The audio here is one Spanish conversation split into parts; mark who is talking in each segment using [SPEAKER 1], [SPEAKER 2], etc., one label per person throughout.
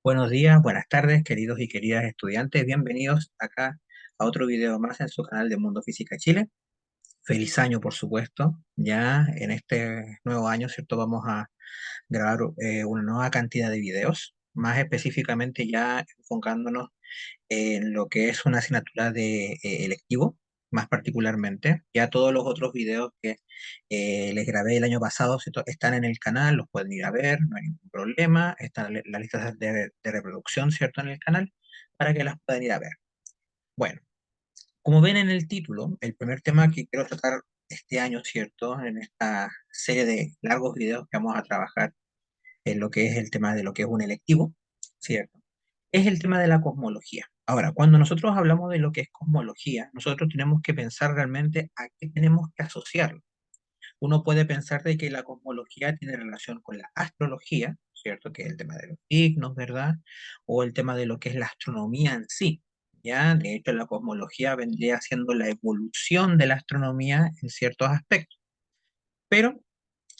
[SPEAKER 1] Buenos días, buenas tardes, queridos y queridas estudiantes. Bienvenidos acá a otro video más en su canal de Mundo Física Chile. Feliz año, por supuesto. Ya en este nuevo año, ¿cierto? Vamos a grabar una nueva cantidad de videos, más específicamente ya enfocándonos en lo que es una asignatura de electivo, más particularmente. Ya todos los otros videos que les grabé el año pasado, ¿cierto? Están en el canal, los pueden ir a ver, no hay ningún problema. Están las listas de reproducción, ¿cierto? En el canal, para que las puedan ir a ver. Bueno, como ven en el título, el primer tema que quiero tratar este año, ¿cierto? En esta serie de largos videos que vamos a trabajar en lo que es el tema de lo que es un electivo, ¿cierto? Es el tema de la cosmología. Ahora, cuando nosotros hablamos de lo que es cosmología, nosotros tenemos que pensar realmente a qué tenemos que asociarlo. Uno puede pensar de que la cosmología tiene relación con la astrología, ¿cierto? Que es el tema de los signos, ¿verdad? O el tema de lo que es la astronomía en sí, ¿ya? De hecho, la cosmología vendría siendo la evolución de la astronomía en ciertos aspectos. Pero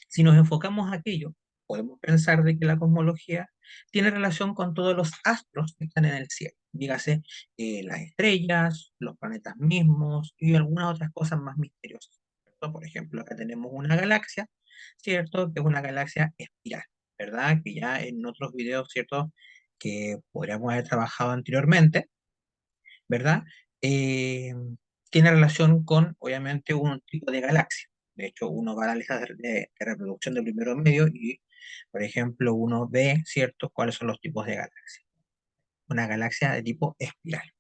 [SPEAKER 1] si nos enfocamos a aquello, podemos pensar de que la cosmología tiene relación con todos los astros que están en el cielo. Dígase, las estrellas, los planetas mismos y algunas otras cosas más misteriosas, ¿cierto? Por ejemplo, acá tenemos una galaxia, ¿cierto? Que es una galaxia espiral, ¿verdad? Que ya en otros videos, ¿cierto? Que podríamos haber trabajado anteriormente, ¿verdad? Eh, Tiene relación con, obviamente, un tipo de galaxia. De hecho, uno va a la lista de reproducción de primero medio y, por ejemplo, uno ve, ¿cierto?, cuáles son los tipos de galaxia. Una galaxia de tipo espiral.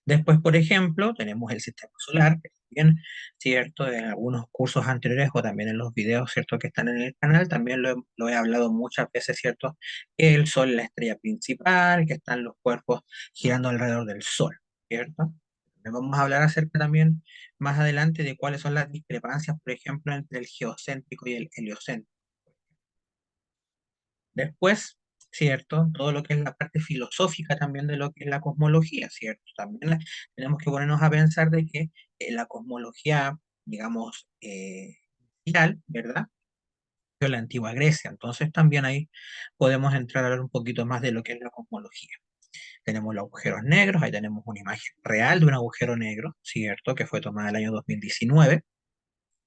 [SPEAKER 1] Después, por ejemplo, tenemos el sistema solar, que también, ¿cierto? En algunos cursos anteriores o también en los videos, ¿cierto? Que están en el canal, también lo he hablado muchas veces, ¿cierto? Que el Sol es la estrella principal, que están los cuerpos girando alrededor del Sol, ¿cierto? Vamos a hablar acerca también más adelante de cuáles son las discrepancias, por ejemplo, entre el geocéntrico y el heliocéntrico. Después, ¿cierto? Todo lo que es la parte filosófica también de lo que es la cosmología, ¿cierto? También tenemos que ponernos a pensar de que la cosmología, digamos, inicial, ¿verdad? De la antigua Grecia. Entonces también ahí podemos entrar a ver un poquito más de lo que es la cosmología. Tenemos los agujeros negros, ahí tenemos una imagen real de un agujero negro, ¿cierto? Que fue tomada el año 2019,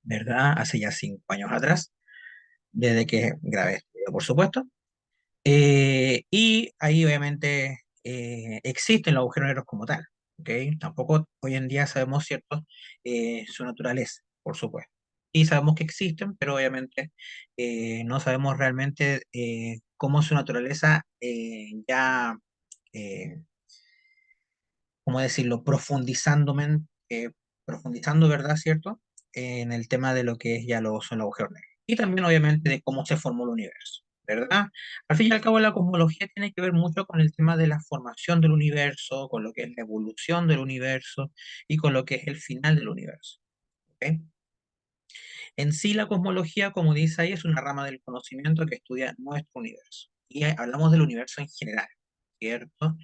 [SPEAKER 1] ¿verdad? Hace ya 5 años atrás, desde que grabé este video, por supuesto. Y ahí obviamente existen los agujeros negros como tal, ¿ok? Tampoco hoy en día sabemos, ¿cierto? Su naturaleza, por supuesto. Y sabemos que existen, pero obviamente no sabemos realmente cómo es su naturaleza ya, eh, ¿cómo decirlo? Profundizando, ¿verdad? ¿Cierto? En el tema de lo que es ya son los agujeros negros. Y también obviamente de cómo se formó el universo, ¿verdad? Al fin y al cabo la cosmología tiene que ver mucho con el tema de la formación del universo, con lo que es la evolución del universo y con lo que es el final del universo. ¿Ok? En sí la cosmología, como dice ahí, es una rama del conocimiento que estudia nuestro universo. Y hablamos del universo en general, ¿cierto?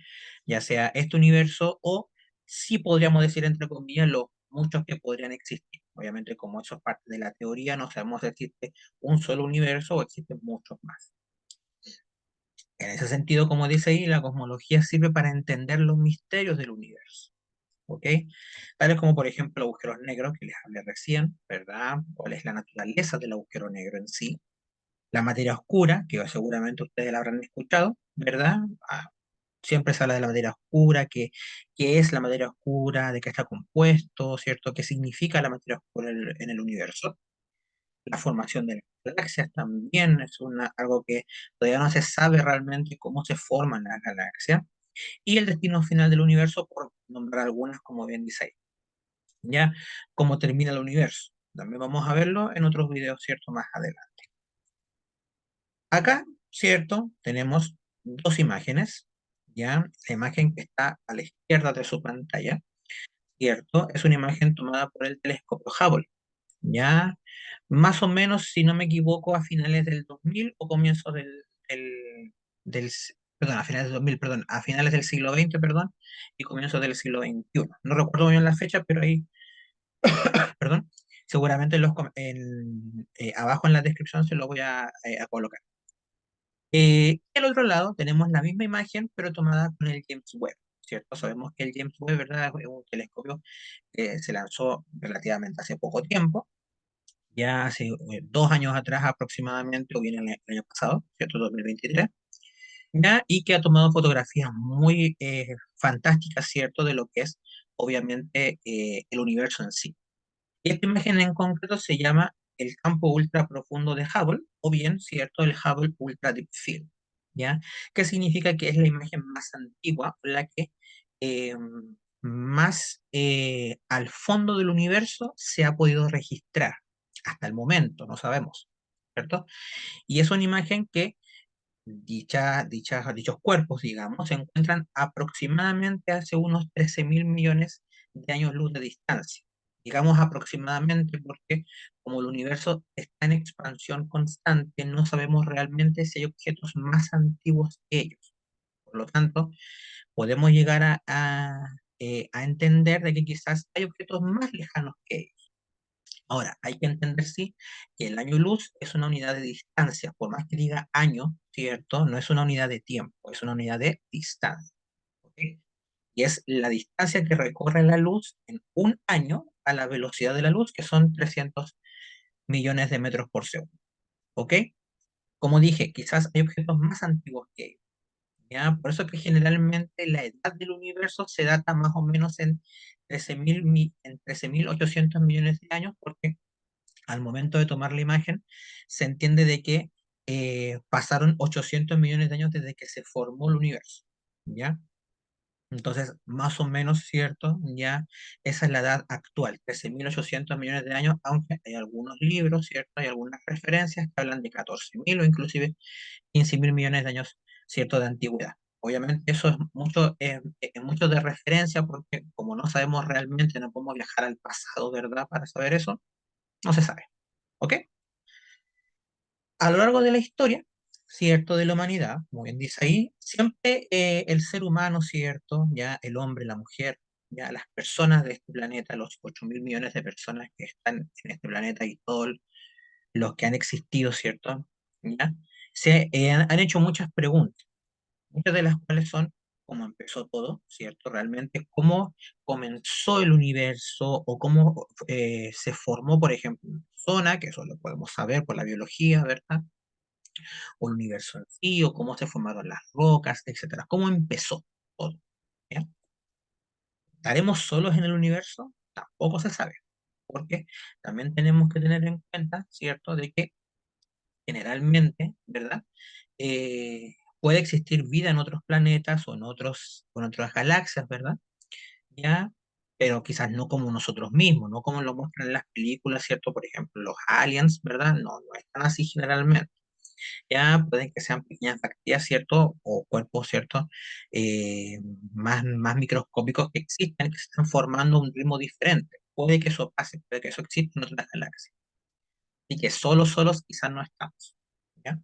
[SPEAKER 1] Ya sea este universo o sí podríamos decir entre comillas los muchos que podrían existir. Obviamente como eso es parte de la teoría, no sabemos si existe un solo universo o existen muchos más. En ese sentido, como dice ahí, la cosmología sirve para entender los misterios del universo. ¿Ok? Tales como, por ejemplo, agujeros negros, que les hablé recién, ¿verdad? ¿Cuál es la naturaleza del agujero negro en sí? La materia oscura, que seguramente ustedes la habrán escuchado, ¿verdad? Siempre se habla de la materia oscura, qué es la materia oscura, de qué está compuesto, ¿cierto? ¿Qué significa la materia oscura en el universo? La formación de las galaxias también es algo que todavía no se sabe realmente cómo se forman las galaxias. Y el destino final del universo, por nombrar algunas, como bien dice ahí. ¿Ya? Cómo termina el universo. También vamos a verlo en otros videos, ¿cierto? Más adelante. Acá, ¿cierto? Tenemos dos imágenes, ¿ya? La imagen que está a la izquierda de su pantalla, ¿cierto? Es una imagen tomada por el telescopio Hubble, ¿ya? Más o menos, si no me equivoco, a finales del 2000 o comienzos del perdón, a finales del 2000, perdón, a finales del siglo XX, perdón, y comienzos del siglo XXI. No recuerdo muy bien la fecha, pero ahí perdón, seguramente abajo en la descripción se lo voy a colocar. Al otro lado tenemos la misma imagen, pero tomada con el James Webb, ¿cierto? Sabemos que el James Webb, ¿verdad? Es un telescopio que se lanzó relativamente hace poco tiempo, ya hace 2 años atrás aproximadamente, o bien el año pasado, ¿cierto? 2023, ya, y que ha tomado fotografías muy fantásticas, ¿cierto? De lo que es, obviamente, el universo en sí. Esta imagen en concreto se llama el campo ultra profundo de Hubble, o bien, ¿cierto?, el Hubble Ultra Deep Field, ¿ya? Que significa que es la imagen más antigua, la que eh, más al fondo del universo se ha podido registrar hasta el momento, no sabemos, ¿cierto? Y es una imagen que dichos cuerpos, digamos, se encuentran aproximadamente hace unos 13.000 millones de años luz de distancia. Digamos aproximadamente porque como el universo está en expansión constante, no sabemos realmente si hay objetos más antiguos que ellos. Por lo tanto, podemos llegar a entender de que quizás hay objetos más lejanos que ellos. Ahora, hay que entender, sí, que el año luz es una unidad de distancia, por más que diga año, ¿cierto? No es una unidad de tiempo, es una unidad de distancia, ¿ok? Y es la distancia que recorre la luz en un año a la velocidad de la luz, que son 300 millones de metros por segundo, ¿ok? Como dije, quizás hay objetos más antiguos que ellos, ¿ya? Por eso que generalmente la edad del universo se data más o menos en 13.800 millones de años, porque al momento de tomar la imagen, se entiende de que pasaron 800 millones de años desde que se formó el universo, ¿ya? Entonces, más o menos, ¿cierto? Ya esa es la edad actual, 13.800 millones de años, aunque hay algunos libros, ¿cierto? Hay algunas referencias que hablan de 14.000 o inclusive 15.000 millones de años, ¿cierto? De antigüedad. Obviamente eso es mucho de referencia porque como no sabemos realmente, no podemos viajar al pasado, ¿verdad? Para saber eso, no se sabe. ¿Ok? A lo largo de la historia, ¿cierto? De la humanidad, como bien dice ahí, siempre el ser humano, ¿cierto? Ya el hombre, la mujer, ya las personas de este planeta, los 8.000 millones de personas que están en este planeta y todos los que han existido, ¿cierto? ¿Ya? Han hecho muchas preguntas, muchas de las cuales son cómo empezó todo, ¿cierto? Realmente, cómo comenzó el universo o cómo se formó, por ejemplo, una zona, que eso lo podemos saber por la biología, ¿verdad? O el universo en sí, o cómo se formaron las rocas, etcétera. ¿Cómo empezó todo? ¿Ya? ¿Estaremos solos en el universo? Tampoco se sabe, porque también tenemos que tener en cuenta, ¿cierto?, de que generalmente, ¿verdad? Puede existir vida en otros planetas o en otras galaxias, ¿verdad? ¿Ya? Pero quizás no como nosotros mismos, no como lo muestran en las películas, ¿cierto? Por ejemplo, los aliens, ¿verdad? No, no están así generalmente. Ya pueden que sean pequeñas bacterias, ¿cierto? O cuerpos, ¿cierto? Eh, más microscópicos que existen, que se están formando a un ritmo diferente. Puede que eso pase, puede que eso exista en otras galaxias. Y que solos quizás no estamos. ¿Ya?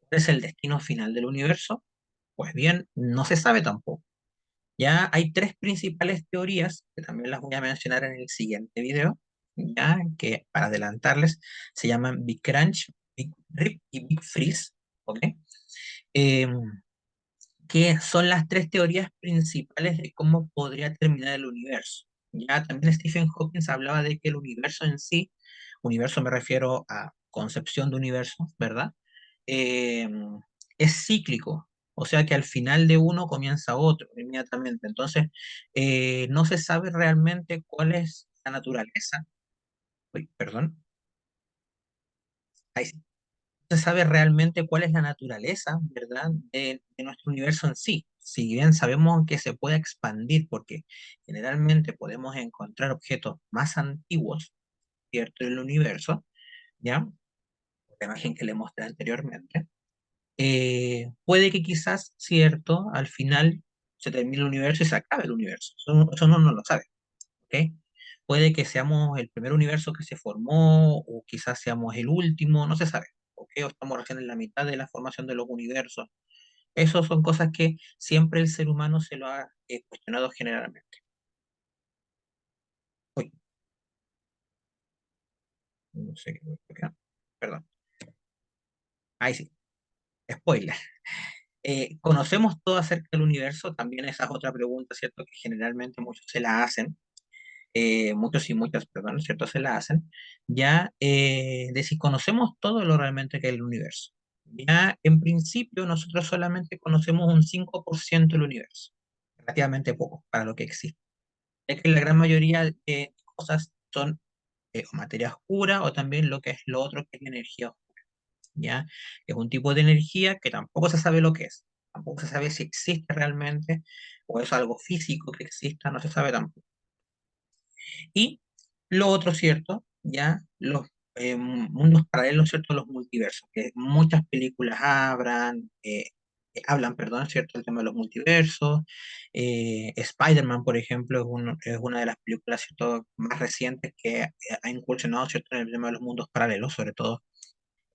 [SPEAKER 1] ¿Cuál es el destino final del universo? Pues bien, no se sabe tampoco. Ya hay tres principales teorías, que también las voy a mencionar en el siguiente video, ya que para adelantarles se llaman Big Crunch, Big Rip y Big Freeze, ¿ok? Eh, que son las tres teorías principales de cómo podría terminar el universo. Ya también Stephen Hawking hablaba de que el universo en sí, universo me refiero a concepción de universo, ¿verdad? Eh, es cíclico, o sea que al final de uno comienza otro inmediatamente. Entonces, no se sabe realmente cuál es la naturaleza. Uy, perdón. Ahí sí. No se sabe realmente cuál es la naturaleza, ¿verdad?, de nuestro universo en sí. Si bien sabemos que se puede expandir, porque generalmente podemos encontrar objetos más antiguos, ¿cierto?, en el universo, ¿ya? La imagen que le mostré anteriormente. Puede que quizás, ¿cierto?, al final se termine el universo y se acabe el universo. Eso no lo sabe, ¿ok? Puede que seamos el primer universo que se formó, o quizás seamos el último, no se sabe, ¿ok? O estamos recién en la mitad de la formación de los universos. Esas son cosas que siempre el ser humano se lo ha cuestionado generalmente. Uy, no sé qué, perdón. Ahí sí. Spoiler. ¿Conocemos todo acerca del universo? También esa es otra pregunta, ¿cierto? Que generalmente muchos se la hacen, muchos y muchas, perdón, ¿cierto? Se la hacen, ya de si conocemos todo lo realmente que es el universo. Ya en principio nosotros solamente conocemos un 5% del universo, relativamente poco para lo que existe. Es que la gran mayoría de cosas son o materia oscura o también lo que es lo otro que es la energía oscura, ¿ya? Es un tipo de energía que tampoco se sabe lo que es, tampoco se sabe si existe realmente o es algo físico que exista, no se sabe tampoco. Y lo otro, ¿cierto? Ya los mundos paralelos, ¿cierto? Los multiversos, que muchas películas hablan, perdón, ¿cierto? El tema de los multiversos. Spider-Man, por ejemplo, es una de las películas, ¿cierto? Más recientes que ha incursionado, ¿cierto? En el tema de los mundos paralelos, sobre todo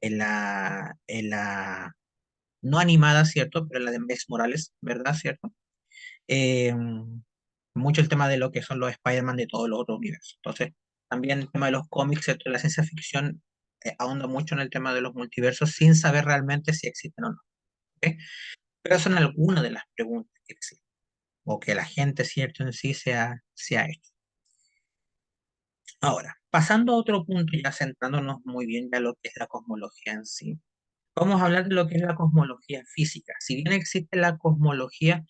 [SPEAKER 1] en la no animada, ¿cierto? Pero en la de Miles Morales, ¿verdad? ¿Cierto? eh, Mucho el tema de lo que son los Spider-Man de todos los otros universos. Entonces, también el tema de los cómics, ¿cierto? La ciencia ficción ahonda mucho en el tema de los multiversos sin saber realmente si existen o no. ¿Ok? Pero son algunas de las preguntas que existen o que la gente, ¿cierto? En sí se ha hecho. Ahora, pasando a otro punto, ya centrándonos muy bien ya lo que es la cosmología en sí. Vamos a hablar de lo que es la cosmología física. Si bien existe la cosmología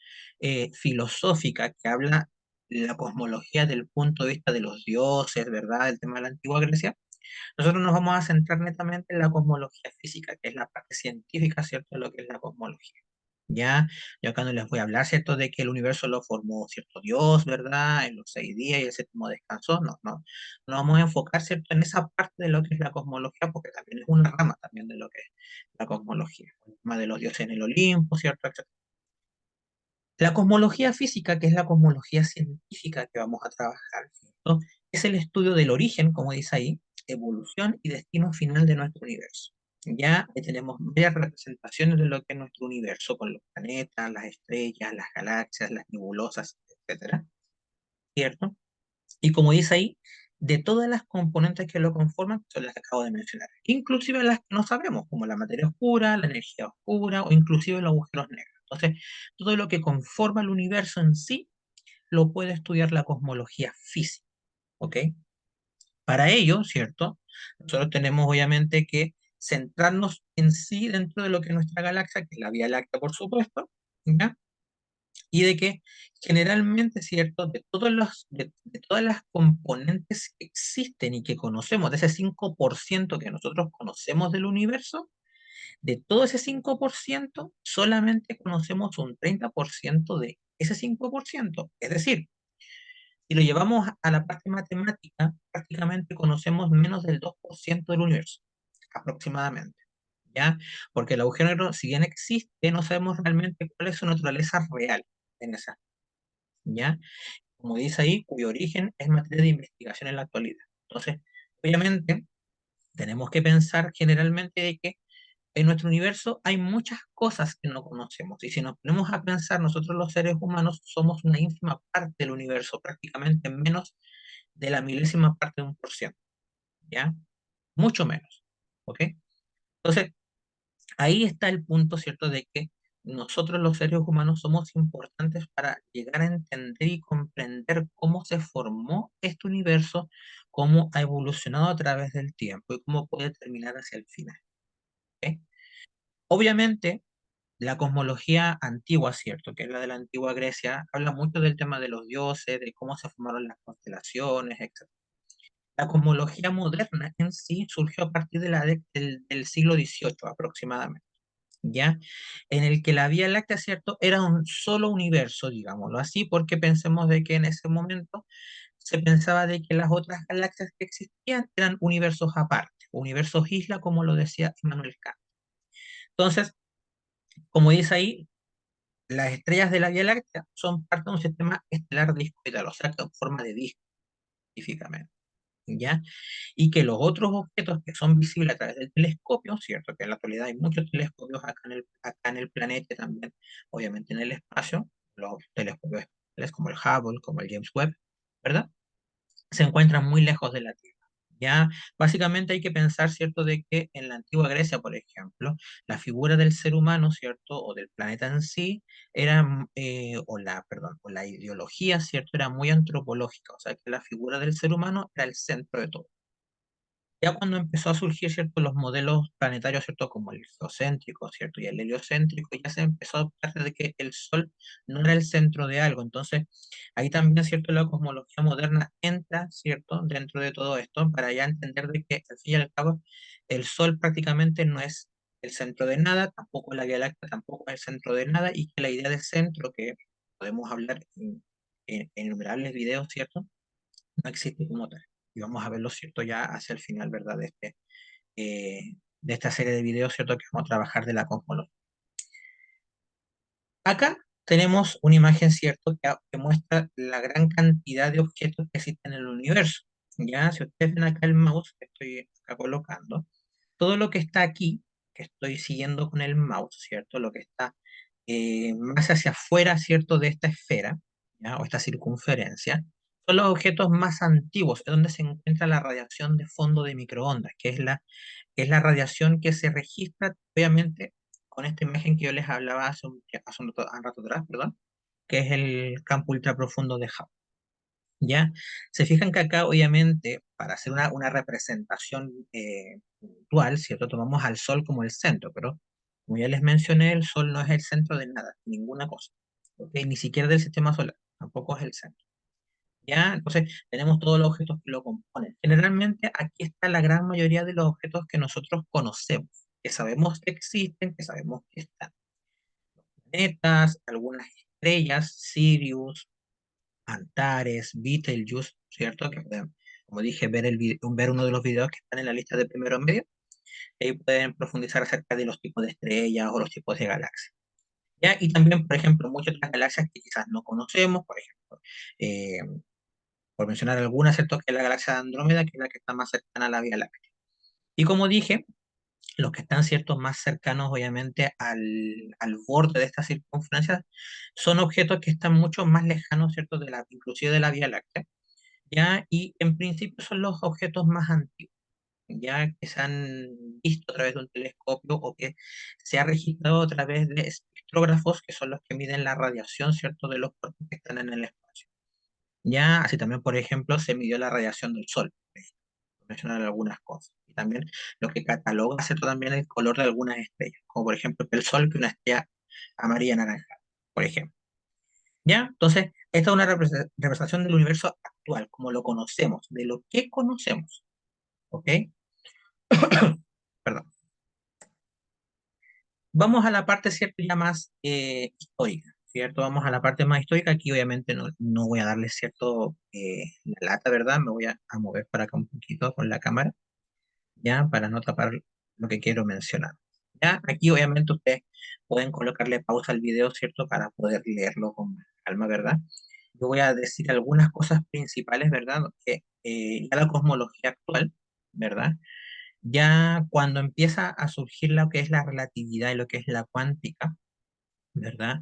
[SPEAKER 1] filosófica que habla de la cosmología del punto de vista de los dioses, ¿verdad? El tema de la antigua Grecia, nosotros nos vamos a centrar netamente en la cosmología física, que es la parte científica, ¿cierto? De lo que es la cosmología. Ya, yo acá no les voy a hablar, ¿cierto? De que el universo lo formó cierto Dios, ¿verdad? En los 6 días y el séptimo descansó. No, no. Nos vamos a enfocar, ¿cierto? En esa parte de lo que es la cosmología, porque también es una rama también de lo que es la cosmología. El tema de los dioses en el Olimpo, ¿cierto? Etcétera. La cosmología física, que es la cosmología científica que vamos a trabajar, ¿cierto? Es el estudio del origen, como dice ahí, evolución y destino final de nuestro universo. Ya tenemos varias representaciones de lo que es nuestro universo, con los planetas, las estrellas, las galaxias, las nebulosas, etcétera, ¿cierto? Y como dice ahí, de todas las componentes que lo conforman, son las que acabo de mencionar, inclusive las que no sabemos, como la materia oscura, la energía oscura o inclusive los agujeros negros. Entonces, todo lo que conforma el universo en sí lo puede estudiar la cosmología física, ¿ok? Para ello, ¿cierto? Nosotros tenemos obviamente que centrarnos en sí dentro de lo que es nuestra galaxia, que es la Vía Láctea, por supuesto, ¿ya? Y de que generalmente, ¿cierto? De todas las componentes que existen y que conocemos, de ese 5% que nosotros conocemos del universo, de todo ese 5% solamente conocemos un 30% de ese 5%. Es decir, si lo llevamos a la parte matemática, prácticamente conocemos menos del 2% del universo, aproximadamente, ¿ya? Porque el agujero negro, si bien existe, no sabemos realmente cuál es su naturaleza real en esa, ¿ya? Como dice ahí, cuyo origen es materia de investigación en la actualidad. Entonces, obviamente, tenemos que pensar generalmente de que en nuestro universo hay muchas cosas que no conocemos. Y si nos ponemos a pensar, nosotros los seres humanos somos una ínfima parte del universo, prácticamente menos de la milésima parte de un por ciento, ¿ya? Mucho menos, ¿ok? Entonces, ahí está el punto, ¿cierto?, de que nosotros los seres humanos somos importantes para llegar a entender y comprender cómo se formó este universo, cómo ha evolucionado a través del tiempo y cómo puede terminar hacia el final, ¿ok? Obviamente, la cosmología antigua, ¿cierto?, que es la de la antigua Grecia, habla mucho del tema de los dioses, de cómo se formaron las constelaciones, etc. La cosmología moderna en sí surgió a partir del siglo XVIII aproximadamente, ¿ya? En el que la Vía Láctea, ¿cierto?, era un solo universo, digámoslo así, porque pensemos de que en ese momento se pensaba de que las otras galaxias que existían eran universos aparte, universos isla, como lo decía Immanuel Kant. Entonces, como dice ahí, las estrellas de la Vía Láctea son parte de un sistema estelar discoidal, o sea, que en forma de disco, específicamente, ¿ya? Y que los otros objetos que son visibles a través del telescopio, ¿cierto? Que en la actualidad hay muchos telescopios acá en el planeta también, obviamente en el espacio, los telescopios espaciales como el Hubble, como el James Webb, ¿verdad? Se encuentran muy lejos de la Tierra. Ya, básicamente hay que pensar, ¿cierto?, de que en la antigua Grecia, por ejemplo, la figura del ser humano, ¿cierto?, o del planeta en sí, era, perdón, o la ideología, ¿cierto?, era muy antropológica, o sea, que la figura del ser humano era el centro de todo. Ya cuando empezó a surgir, ¿cierto?, los modelos planetarios, ¿cierto?, como el geocéntrico, ¿cierto?, y el heliocéntrico, ya se empezó a adoptar de que el Sol no era el centro de algo. Entonces, ahí también, ¿cierto?, la cosmología moderna entra, ¿cierto?, dentro de todo esto, para ya entender de que, al fin y al cabo, el Sol prácticamente no es el centro de nada, tampoco la Vía Láctea tampoco es el centro de nada, y que la idea de centro, que podemos hablar en innumerables videos, ¿cierto?, no existe como tal. Y vamos a verlo, ¿cierto?, ya hacia el final, ¿verdad?, de esta serie de videos, ¿cierto?, que vamos a trabajar de la cosmología. Acá tenemos una imagen, ¿cierto?, que muestra la gran cantidad de objetos que existen en el universo. Ya, si ustedes ven acá el mouse que estoy acá colocando, todo lo que está aquí, que estoy siguiendo con el mouse, ¿cierto?, lo que está más hacia afuera, ¿cierto?, de esta esfera, ¿ya?, o esta circunferencia, son los objetos más antiguos, es donde se encuentra la radiación de fondo de microondas, que es la radiación que se registra, obviamente, con esta imagen que yo les hablaba hace un rato atrás, perdón, que es el campo ultraprofundo de Hubble. ¿Ya? Se fijan que acá, obviamente, para hacer una representación puntual, ¿cierto? Tomamos al Sol como el centro, pero como ya les mencioné, el Sol no es el centro de nada, ninguna cosa, ¿ok? Ni siquiera del sistema solar, tampoco es el centro. ¿Ya? Entonces, tenemos todos los objetos que lo componen. Generalmente, aquí está la gran mayoría de los objetos que nosotros conocemos, que sabemos que existen, que sabemos que están. Planetas, algunas estrellas, Sirius, Antares, Betelgeuse, ¿cierto? Que pueden, como dije, ver uno de los videos que están en la lista de primero medio, y ahí pueden profundizar acerca de los tipos de estrellas o los tipos de galaxias. ¿Ya? Y también, por ejemplo, muchas otras galaxias que quizás no conocemos, por ejemplo, eh, por mencionar algunas, ¿cierto? Que es la galaxia de Andrómeda, que es la que está más cercana a la Vía Láctea. Y como dije, los que están, ¿cierto?, más cercanos, obviamente, al borde de esta circunferencia, son objetos que están mucho más lejanos, ¿cierto?, inclusive de la Vía Láctea, ¿ya? Y en principio son los objetos más antiguos, ya que se han visto a través de un telescopio o que se ha registrado a través de espectrógrafos, que son los que miden la radiación, ¿cierto?, de los cuerpos que están en el espacio. Ya, así también, por ejemplo, se midió la radiación del Sol, por mencionar algunas cosas. Y también lo que cataloga, ¿cierto?, también el color de algunas estrellas, como por ejemplo el Sol, que es una estrella amarilla naranja, por ejemplo. ¿Ya? Entonces, esta es una representación del universo actual, como lo conocemos, de lo que conocemos. ¿Ok? Perdón. Vamos a la parte, ¿cierto?, ya más histórica, ¿cierto? Vamos a la parte más histórica. Aquí obviamente no voy a darle, ¿cierto?, la lata, ¿verdad? Me voy a mover para acá un poquito con la cámara, ¿ya? Para no tapar lo que quiero mencionar. ¿Ya? Aquí obviamente ustedes pueden colocarle pausa al video, ¿cierto?, para poder leerlo con más calma, ¿verdad? Yo voy a decir algunas cosas principales, ¿verdad? Que ya la cosmología actual, ¿verdad? Ya cuando empieza a surgir lo que es la relatividad y lo que es la cuántica, ¿verdad?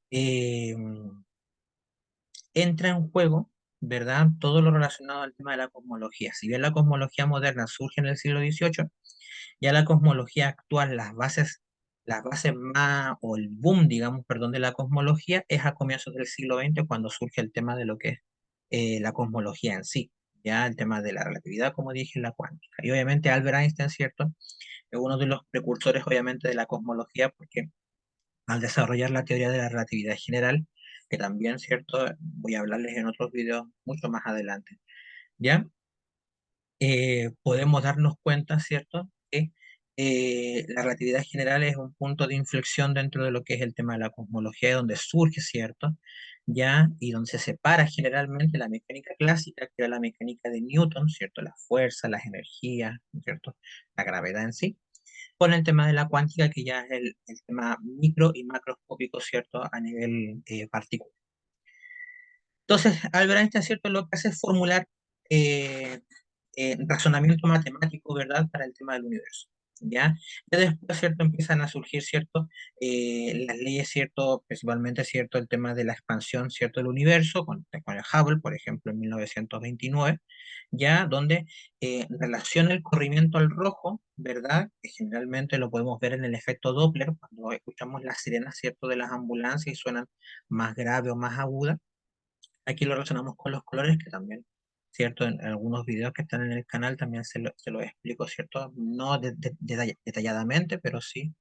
[SPEAKER 1] Eh, Entra en juego, ¿verdad? Todo lo relacionado al tema de la cosmología. Si bien la cosmología moderna surge en el siglo XVIII, ya la cosmología actual, las bases más, o el boom, digamos, perdón, de la cosmología es a comienzos del siglo XX cuando surge el tema de lo que es la cosmología en sí, ya el tema de la relatividad, como dije, la cuántica. Y obviamente Albert Einstein, ¿cierto? Es uno de los precursores, obviamente, de la cosmología, porque al desarrollar la teoría de la relatividad general, que también, ¿cierto? Voy a hablarles en otros videos mucho más adelante, ¿ya? Podemos darnos cuenta, ¿cierto?, que la relatividad general es un punto de inflexión dentro de lo que es el tema de la cosmología, donde surge, ¿cierto? Ya, y donde se separa generalmente la mecánica clásica, que era la mecánica de Newton, ¿cierto? La fuerza, las energías, ¿cierto? La gravedad en sí, con el tema de la cuántica, que ya es el tema micro y macroscópico, ¿cierto? A nivel particular. Entonces, Albert Einstein, ¿cierto?, lo que hace es formular eh, razonamiento matemático, ¿verdad?, para el tema del universo, ¿ya? Ya después, ¿cierto?, empiezan a surgir, ¿cierto?, las leyes, ¿cierto?, principalmente, ¿cierto?, el tema de la expansión, ¿cierto?, del universo, con el Hubble, por ejemplo, en 1929, ya donde relaciona el corrimiento al rojo, ¿verdad? Que generalmente lo podemos ver en el efecto Doppler, cuando escuchamos las sirenas, ¿cierto?, de las ambulancias y suenan más grave o más aguda. Aquí lo relacionamos con los colores, que también, ¿cierto? En algunos videos que están en el canal también se lo explico, ¿cierto? No detalladamente, pero sí,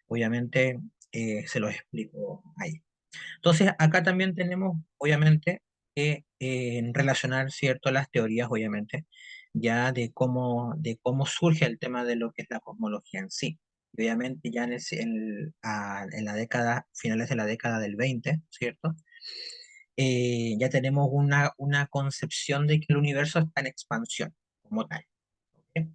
[SPEAKER 1] obviamente, se lo explico ahí. Entonces, acá también tenemos, obviamente, que relacionar, ¿cierto?, las teorías, obviamente, ya de cómo surge el tema de lo que es la cosmología en sí. Y obviamente, ya en la década, finales de la década del 20, ¿cierto? Ya tenemos una concepción de que el universo está en expansión, como tal. ¿Ok?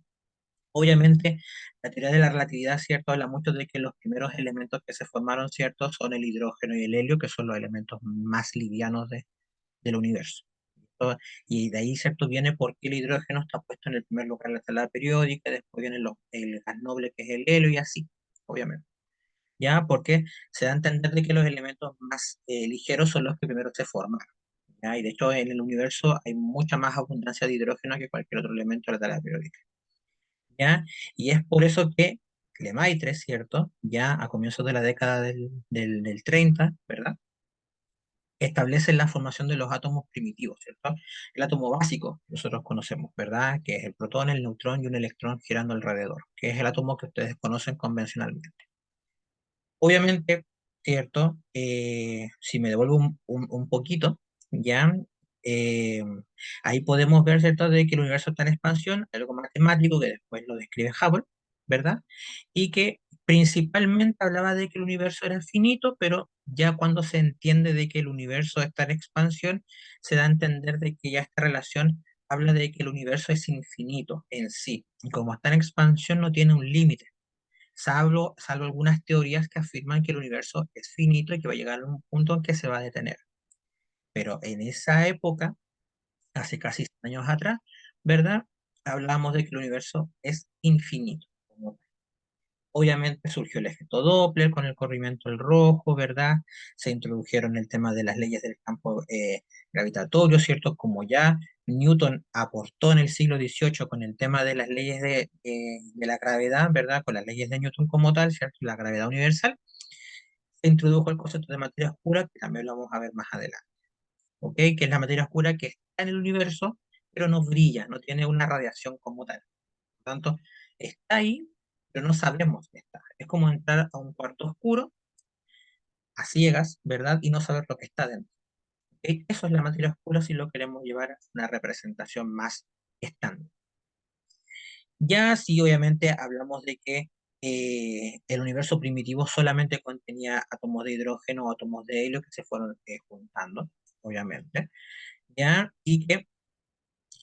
[SPEAKER 1] Obviamente, la teoría de la relatividad, ¿cierto?, habla mucho de que los primeros elementos que se formaron, ¿cierto?, son el hidrógeno y el helio, que son los elementos más livianos del universo. ¿Listo? Y de ahí, ¿cierto?, viene por qué el hidrógeno está puesto en el primer lugar en la tabla periódica, después viene el gas noble, que es el helio, y así, obviamente. ¿Ya? Porque se da a entender de que los elementos más ligeros son los que primero se forman. ¿Ya? Y de hecho, en el universo hay mucha más abundancia de hidrógeno que cualquier otro elemento de la tabla periódica. ¿Ya? Y es por eso que Lemaitre, ¿cierto? Ya a comienzos de la década del 30, ¿verdad? Establece la formación de los átomos primitivos, ¿cierto? El átomo básico, nosotros conocemos, ¿verdad? Que es el protón, el neutrón y un electrón girando alrededor, que es el átomo que ustedes conocen convencionalmente. Obviamente, ¿cierto? Si me devuelvo un poquito, ya, eh, ahí podemos ver, ¿cierto?, de que el universo está en expansión, algo matemático que después lo describe Hubble, ¿verdad? Y que principalmente hablaba de que el universo era finito, pero ya cuando se entiende de que el universo está en expansión, se da a entender de que ya esta relación habla de que el universo es infinito en sí, y como está en expansión no tiene un límite, salvo algunas teorías que afirman que el universo es finito y que va a llegar a un punto en que se va a detener. Pero en esa época, hace casi 100 años atrás, ¿verdad? Hablamos de que el universo es infinito. Obviamente surgió el efecto Doppler con el corrimiento del rojo, ¿verdad? Se introdujeron el tema de las leyes del campo gravitatorio, ¿cierto? Como ya Newton aportó en el siglo XVIII con el tema de las leyes de la gravedad, ¿verdad? Con las leyes de Newton como tal, ¿cierto? La gravedad universal, se introdujo el concepto de materia oscura, que también lo vamos a ver más adelante, ¿ok? Que es la materia oscura que está en el universo, pero no brilla, no tiene una radiación como tal. Por lo tanto, está ahí, pero no sabemos que está. Es como entrar a un cuarto oscuro, a ciegas, ¿verdad? Y no saber lo que está dentro. ¿Ok? Eso es la materia oscura si lo queremos llevar a una representación más estándar. Ya si obviamente hablamos de que el universo primitivo solamente contenía átomos de hidrógeno o átomos de helio que se fueron juntando, obviamente, ¿ya? Y que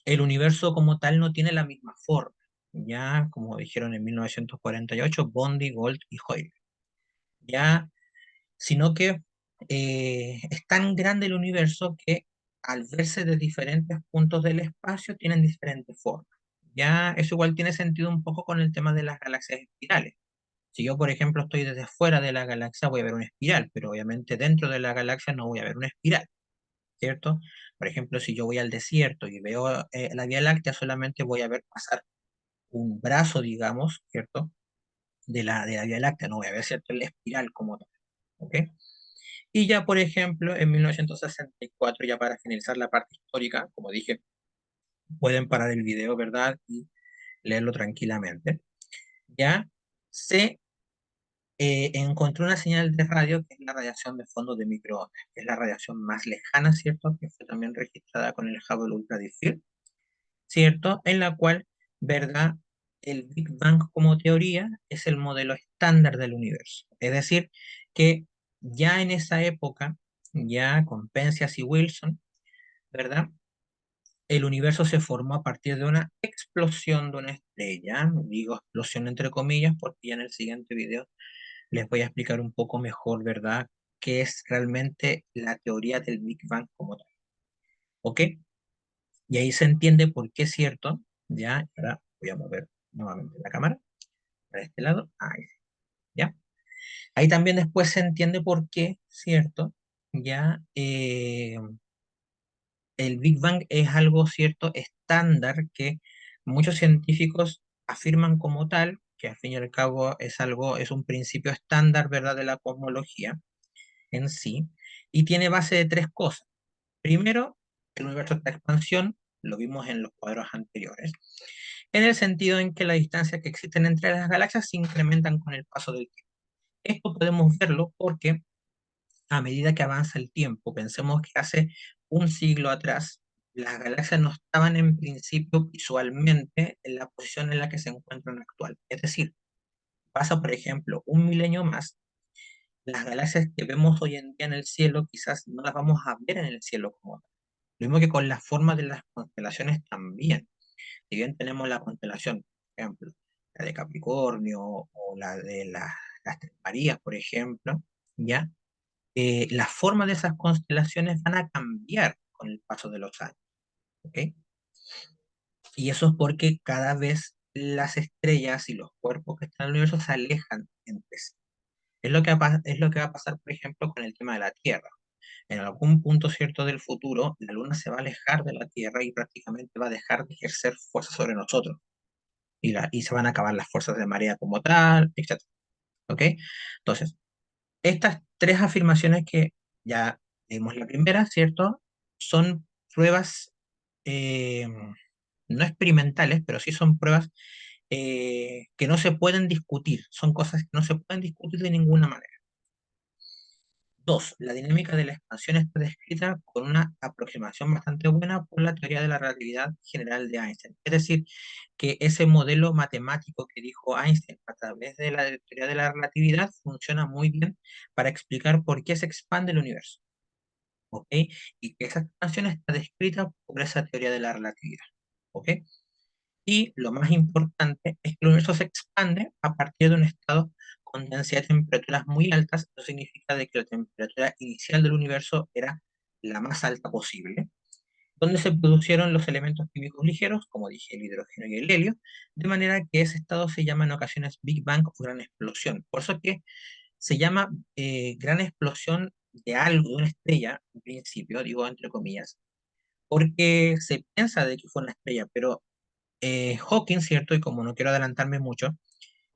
[SPEAKER 1] el universo como tal no tiene la misma forma, ya como dijeron en 1948 Bondi, Gold y Hoyle, ya, sino que es tan grande el universo que al verse de diferentes puntos del espacio tienen diferentes formas. Ya eso igual tiene sentido un poco con el tema de las galaxias espirales. Si yo, por ejemplo, estoy desde fuera de la galaxia, voy a ver una espiral, pero obviamente dentro de la galaxia no voy a ver una espiral, ¿cierto? Por ejemplo, si yo voy al desierto y veo la Vía Láctea, solamente voy a ver pasar un brazo, digamos, ¿cierto? De la Vía Láctea, no voy a ver, ¿cierto?, la espiral como tal, ¿ok? Y ya, por ejemplo, en 1964, ya para finalizar la parte histórica, como dije, pueden parar el video, ¿verdad? Y leerlo tranquilamente. Ya se encontró una señal de radio que es la radiación de fondo de microondas, que es la radiación más lejana, ¿cierto? Que fue también registrada con el Hubble Ultra Deep Field, ¿cierto? En la cual, ¿verdad? El Big Bang como teoría es el modelo estándar del universo. Es decir, que ya en esa época, ya con Penzias y Wilson, ¿verdad? El universo se formó a partir de una explosión de una estrella. Digo explosión entre comillas porque ya en el siguiente video les voy a explicar un poco mejor, ¿verdad? Qué es realmente la teoría del Big Bang como tal. ¿Ok? Y ahí se entiende por qué es cierto. Ya, ahora voy a mover nuevamente la cámara para este lado. Ahí, sí, ya. Ahí también después se entiende por qué, ¿cierto? Ya, el Big Bang es algo cierto estándar que muchos científicos afirman como tal, que al fin y al cabo es algo, es un principio estándar, ¿verdad?, de la cosmología en sí, y tiene base de tres cosas. Primero, el universo está en expansión, lo vimos en los cuadros anteriores, en el sentido en que la distancia que existen entre las galaxias se incrementan con el paso del tiempo. Esto podemos verlo porque a medida que avanza el tiempo, pensemos que hace un siglo atrás, las galaxias no estaban en principio visualmente en la posición en la que se encuentran actual. Es decir, pasa, por ejemplo, un milenio más, las galaxias que vemos hoy en día en el cielo quizás no las vamos a ver en el cielo como tal. Lo mismo que con la forma de las constelaciones también. Si bien tenemos la constelación, por ejemplo, la de Capricornio o la de las Tres Marías, por ejemplo, ¿ya? La forma de esas constelaciones van a cambiar con el paso de los años, ¿ok? Y eso es porque cada vez las estrellas y los cuerpos que están en el universo se alejan entre sí. Es lo que va a pasar, por ejemplo, con el tema de la Tierra. En algún punto cierto del futuro, la Luna se va a alejar de la Tierra y prácticamente va a dejar de ejercer fuerza sobre nosotros. Y se van a acabar las fuerzas de marea como tal, etc. ¿Ok? Entonces, estas tres afirmaciones que ya vimos la primera, ¿cierto? Son pruebas eh, no experimentales, pero sí son pruebas que no se pueden discutir, son cosas que no se pueden discutir de ninguna manera. Dos, la dinámica de la expansión está descrita con una aproximación bastante buena por la teoría de la relatividad general de Einstein. Es decir, que ese modelo matemático que dijo Einstein a través de la teoría de la relatividad funciona muy bien para explicar por qué se expande el universo. ¿Ok? Y que esa expansión está descrita por esa teoría de la relatividad. ¿Ok? Y lo más importante es que el universo se expande a partir de un estado con densidad de temperaturas muy altas. Eso significa de que la temperatura inicial del universo era la más alta posible, donde se produjeron los elementos químicos ligeros, como dije, el hidrógeno y el helio, de manera que ese estado se llama en ocasiones Big Bang o gran explosión. Por eso que se llama gran explosión de algo, de una estrella, en principio, digo entre comillas, porque se piensa de que fue una estrella, pero Hawking, ¿cierto? Y como no quiero adelantarme mucho,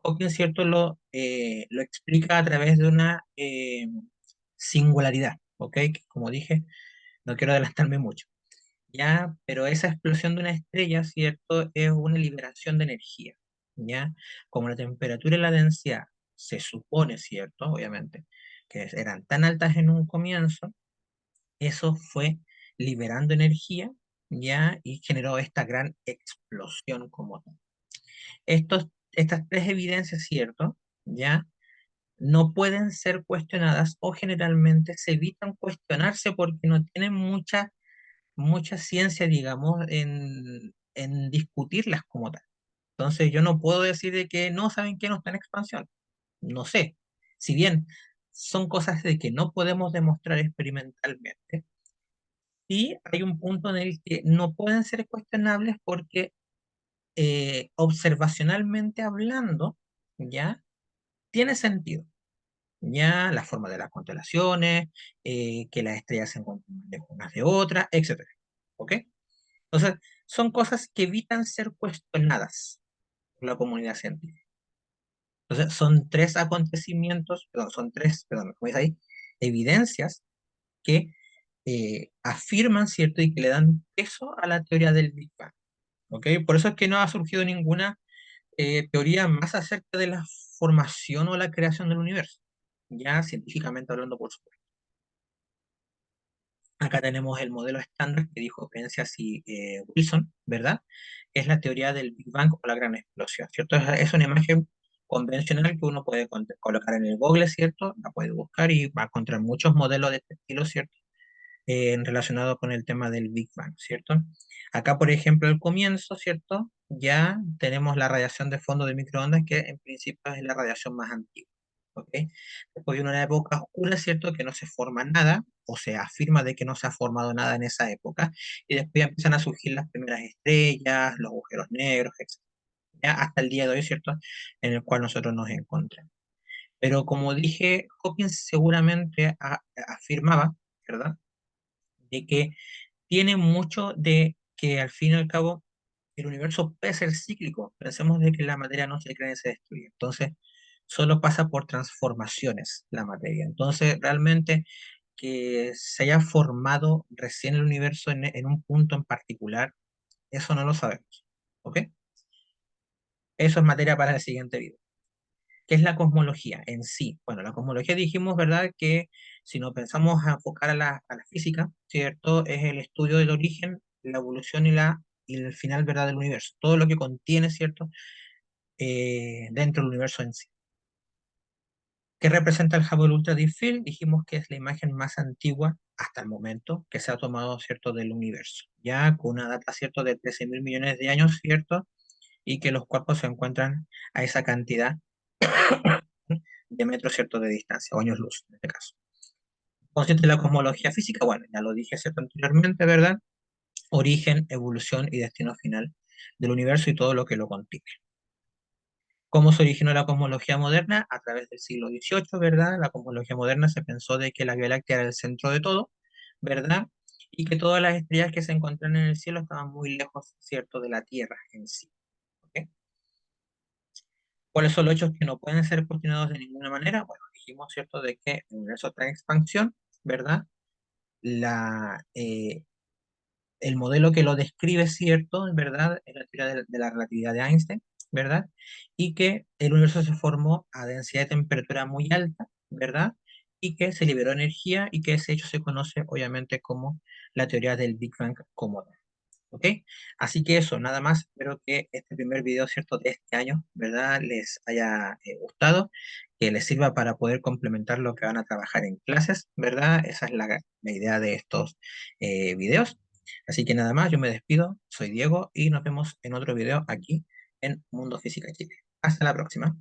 [SPEAKER 1] Hawking, ¿cierto? Lo explica a través de una singularidad, ¿ok? Que como dije, no quiero adelantarme mucho, ¿ya? Pero esa explosión de una estrella, ¿cierto? Es una liberación de energía, ¿ya? Como la temperatura y la densidad se supone, ¿cierto? Obviamente, que eran tan altas en un comienzo, eso fue liberando energía, ¿ya? Y generó esta gran explosión como tal. Estas tres evidencias, ¿cierto? ¿Ya? No pueden ser cuestionadas o generalmente se evitan cuestionarse porque no tienen mucha ciencia, digamos, en discutirlas como tal. Entonces yo no puedo decir de que no saben que no está en expansión. No sé. Si bien son cosas de que no podemos demostrar experimentalmente, sí hay un punto en el que no pueden ser cuestionables porque observacionalmente hablando, ¿ya? Tiene sentido, ¿ya? La forma de las constelaciones, que las estrellas se encuentran más lejos unas de otras, etcétera, ¿ok? Entonces, son cosas que evitan ser cuestionadas por la comunidad científica. Entonces, son tres acontecimientos, perdón, son tres, perdón, ¿cómo dice ahí? Evidencias que afirman, ¿cierto? Y que le dan peso a la teoría del Big Bang, ¿ok? Por eso es que no ha surgido ninguna teoría más acerca de la formación o la creación del universo, ya científicamente hablando, por supuesto. Acá tenemos el modelo estándar que dijo Penzias y Wilson, ¿verdad? Es la teoría del Big Bang o la gran explosión, ¿cierto? Es una imagen convencional que uno puede colocar en el Google, ¿cierto? La puede buscar y va a encontrar muchos modelos de este estilo, ¿cierto? Relacionado con el tema del Big Bang, ¿cierto? Acá, por ejemplo, al comienzo, ¿cierto? Ya tenemos la radiación de fondo de microondas, que en principio es la radiación más antigua, ¿ok? Después viene una época oscura, ¿cierto? Que no se forma nada, o se afirma de que no se ha formado nada en esa época, y después ya empiezan a surgir las primeras estrellas, los agujeros negros, etc. Ya hasta el día de hoy, ¿cierto? En el cual nosotros nos encontramos. Pero como dije, Hawking seguramente afirmaba, ¿verdad? De que tiene mucho de que al fin y al cabo el universo puede ser cíclico. Pensemos de que la materia no se crea ni se destruye. Entonces, solo pasa por transformaciones la materia. Entonces, realmente que se haya formado recién el universo en un punto en particular, eso no lo sabemos. ¿Ok? Eso es materia para el siguiente video. ¿Qué es la cosmología en sí? Bueno, la cosmología dijimos, ¿verdad? Que si nos pensamos a enfocar a la física, ¿cierto? Es el estudio del origen, la evolución y el final, ¿verdad? Del universo. Todo lo que contiene, ¿cierto? Dentro del universo en sí. ¿Qué representa el Hubble Ultra Deep Field? Dijimos que es la imagen más antigua hasta el momento que se ha tomado, ¿cierto? Del universo. Ya con una data, ¿cierto? De 13.000 millones de años, ¿cierto? Y que los cuerpos se encuentran a esa cantidad de metros, ¿cierto? De distancia, o años luz, en este caso. Consiste de la cosmología física, bueno, ya lo dije, ¿cierto? Anteriormente, ¿verdad? Origen, evolución y destino final del universo y todo lo que lo contiene. ¿Cómo se originó la cosmología moderna? A través del siglo XVIII, ¿verdad? La cosmología moderna se pensó de que la Vía Láctea era el centro de todo, ¿verdad? Y que todas las estrellas que se encuentran en el cielo estaban muy lejos, ¿cierto?, de la Tierra en sí. ¿Ok? ¿Cuáles son los hechos que no pueden ser cuestionados de ninguna manera? Bueno, dijimos, ¿cierto?, de que el universo está en expansión, ¿verdad? La, el modelo que lo describe, ¿cierto? En verdad, es la teoría de la relatividad de Einstein, ¿verdad? Y que el universo se formó a densidad de temperatura muy alta, ¿verdad? Y que se liberó energía y que ese hecho se conoce obviamente como la teoría del Big Bang cómodo. ¿Ok? Así que eso, nada más. Espero que este primer video, ¿cierto?, de este año, ¿verdad?, les haya gustado, que les sirva para poder complementar lo que van a trabajar en clases, ¿verdad? Esa es la idea de estos videos. Así que nada más, yo me despido, soy Diego y nos vemos en otro video aquí en Mundo Física Chile. Hasta la próxima.